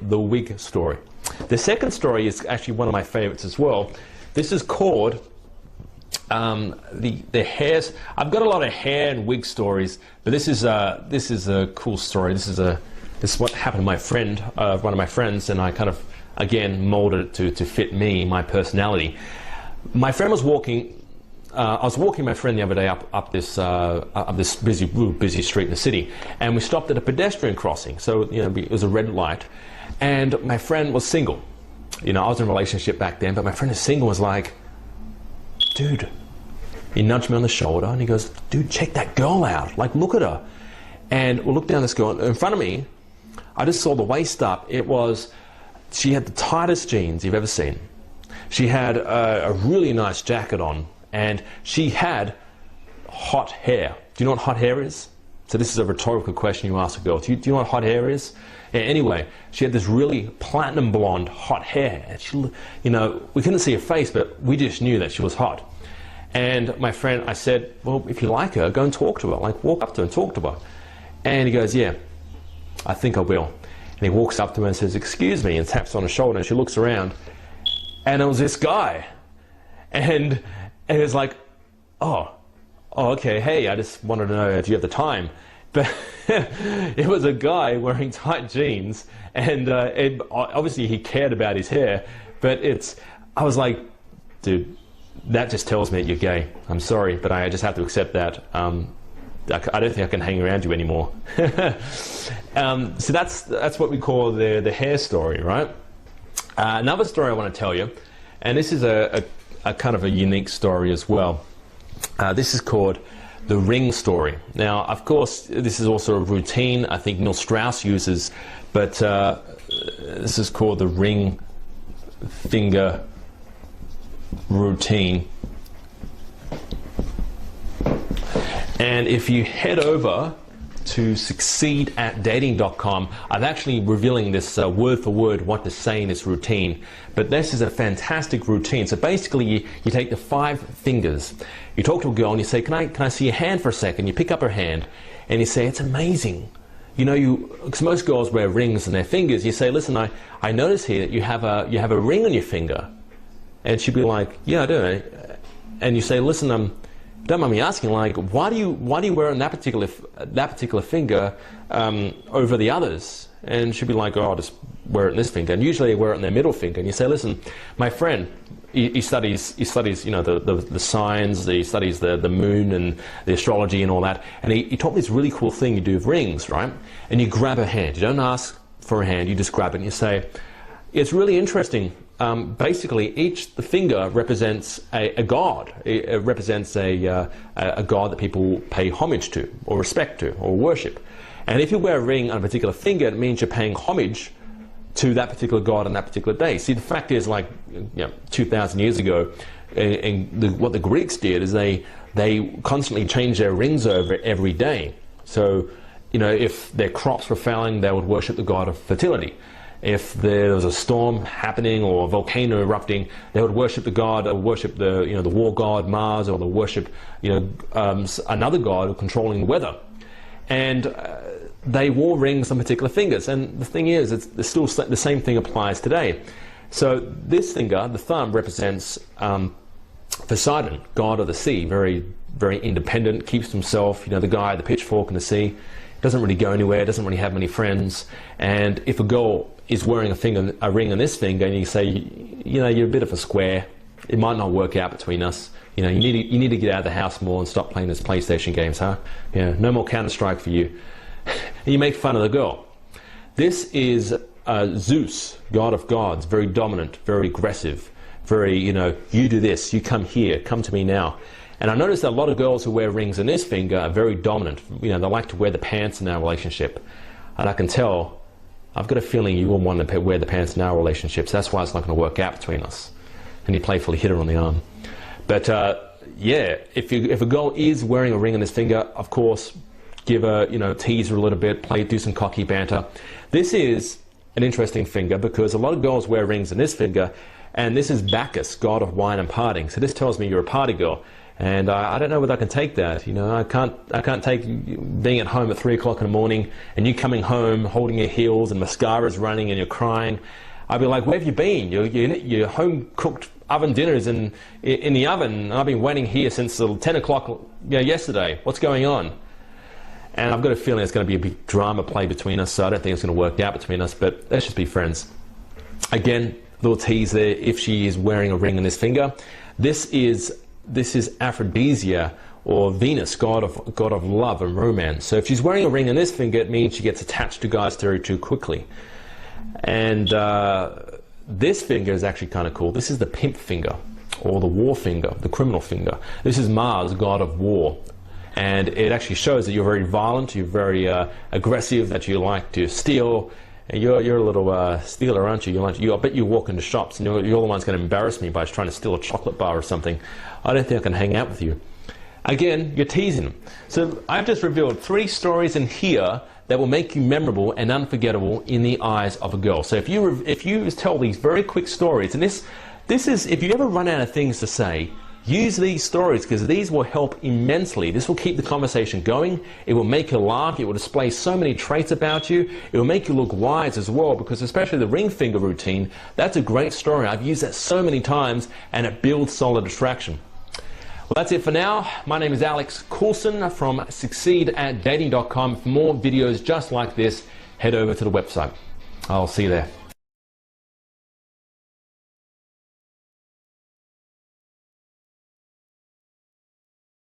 the wig story. The second story is actually one of my favorites as well. This is called the hairs. I've got a lot of hair and wig stories, but this is a cool story. This is what happened to my friend, one of my friends, and I kind of again molded it to fit me, my personality. My friend was walking. I was walking my friend the other day up this busy street in the city, and we stopped at a pedestrian crossing. So it was a red light, and my friend was single. I was in a relationship back then, but my friend is single. Was like, dude, he nudged me on the shoulder and he goes, dude, check that girl out. Like, look at her. And we looked down this girl in front of me. I just saw the waist up. She had the tightest jeans you've ever seen. She had a really nice jacket on, and she had hot hair. Do you know what hot hair is? So this is a rhetorical question you ask a girl. Do you know what hot hair is? Yeah, anyway, she had this really platinum blonde hot hair. And she, we couldn't see her face, but we just knew that she was hot. And my friend, I said, well, if you like her, go and talk to her. Like, walk up to her and talk to her. And he goes, yeah, I think I will. And he walks up to her and says, excuse me, and taps on her shoulder. And she looks around, and it was this guy. And it was like, oh, okay, hey, I just wanted to know, do you have the time? But it was a guy wearing tight jeans, and obviously he cared about his hair, but I was like, dude, that just tells me that you're gay. I'm sorry, but I just have to accept that. I don't think I can hang around you anymore. So that's what we call the hair story, right? Another story I want to tell you, and this is a kind of a unique story as well. This is called the ring story. Now, of course, this is also a routine I think Neil Strauss uses, but this is called the ring finger routine. And if you head over to succeedatdating.com, I'm actually revealing this word for word what to say in this routine. But this is a fantastic routine. So basically, you take the 5 fingers, you talk to a girl and you say, can I see your hand for a second? You pick up her hand and you say, it's amazing. Because most girls wear rings on their fingers. You say, listen, I notice here that you have a ring on your finger. And she'd be like, yeah, I do. And you say, listen, don't mind me asking, like, why do you wear it on that particular finger over the others? And she'd be like, oh, I'll just wear it on this finger. And usually they wear it on their middle finger. And you say, listen, my friend, he studies the signs, he studies the moon and the astrology and all that. And he taught me this really cool thing you do with rings, right? And you grab her hand. You don't ask for a hand. You just grab it and you say, it's really interesting. Basically, the finger represents a god. It represents a god that people pay homage to, or respect to, or worship. And if you wear a ring on a particular finger, it means you're paying homage to that particular god on that particular day. See, the fact is, 2,000 years ago, what the Greeks did is they constantly changed their rings over every day. So, if their crops were failing, they would worship the god of fertility. If there was a storm happening or a volcano erupting, they would worship the god, or worship the war god Mars, or they worship another god controlling the weather. And they wore rings on particular fingers. And the thing is, it's still the same thing applies today. So this finger, the thumb, represents Poseidon, god of the sea, very very independent, keeps himself. The guy, the pitchfork in the sea, doesn't really go anywhere, doesn't really have many friends. And if a girl is wearing a ring on this finger, and you say, you're a bit of a square, it might not work out between us. You need to get out of the house more and stop playing those PlayStation games, huh? Yeah, no more Counter-Strike for you. And you make fun of the girl. This is Zeus, god of gods, very dominant, very aggressive, very, you do this, you come here, come to me now. And I noticed that a lot of girls who wear rings on this finger are very dominant. They like to wear the pants in our relationship. And I can tell, I've got a feeling you will want to wear the pants in our relationships. That's why it's not going to work out between us. And you playfully hit her on the arm. But yeah, if a girl is wearing a ring on this finger, of course, give her, tease her a little bit, do some cocky banter. This is an interesting finger because a lot of girls wear rings on this finger, and this is Bacchus, god of wine and partying. So this tells me you're a party girl. And I don't know whether I can take that. You know, I can't take being at home at 3 o'clock in the morning and you coming home holding your heels and mascara's running and you're crying. I'd be like, where have you been? Your home cooked oven dinners in the oven, and I've been waiting here since 10 o'clock yesterday. What's going on? And I've got a feeling it's going to be a big drama play between us, so I don't think it's going to work out between us, but let's just be friends. Again, little tease there, if she is wearing a ring on this finger. This is Aphrodisia, or Venus, god of love and romance. So if she's wearing a ring on this finger, it means she gets attached to guys very too quickly. And this finger is actually kind of cool. This is the pimp finger, or the war finger, the criminal finger. This is Mars, god of war. And it actually shows that you're very violent, you're very aggressive, that you like to steal. And you're a little stealer, aren't you? I bet you walk into shops and you're the one that's going to embarrass me by trying to steal a chocolate bar or something. I don't think I can hang out with you. Again, you're teasing. So I've just revealed 3 stories in here that will make you memorable and unforgettable in the eyes of a girl. So if you tell these very quick stories, and this is, if you ever run out of things to say, use these stories, because these will help immensely. This will keep the conversation going. It will make you laugh. It will display so many traits about you. It will make you look wise as well, because especially the ring finger routine, that's a great story. I've used that so many times, and it builds solid attraction. Well, that's it for now. My name is Alex Coulson from succeedatdating.com. For more videos just like this, head over to the website. I'll see you there.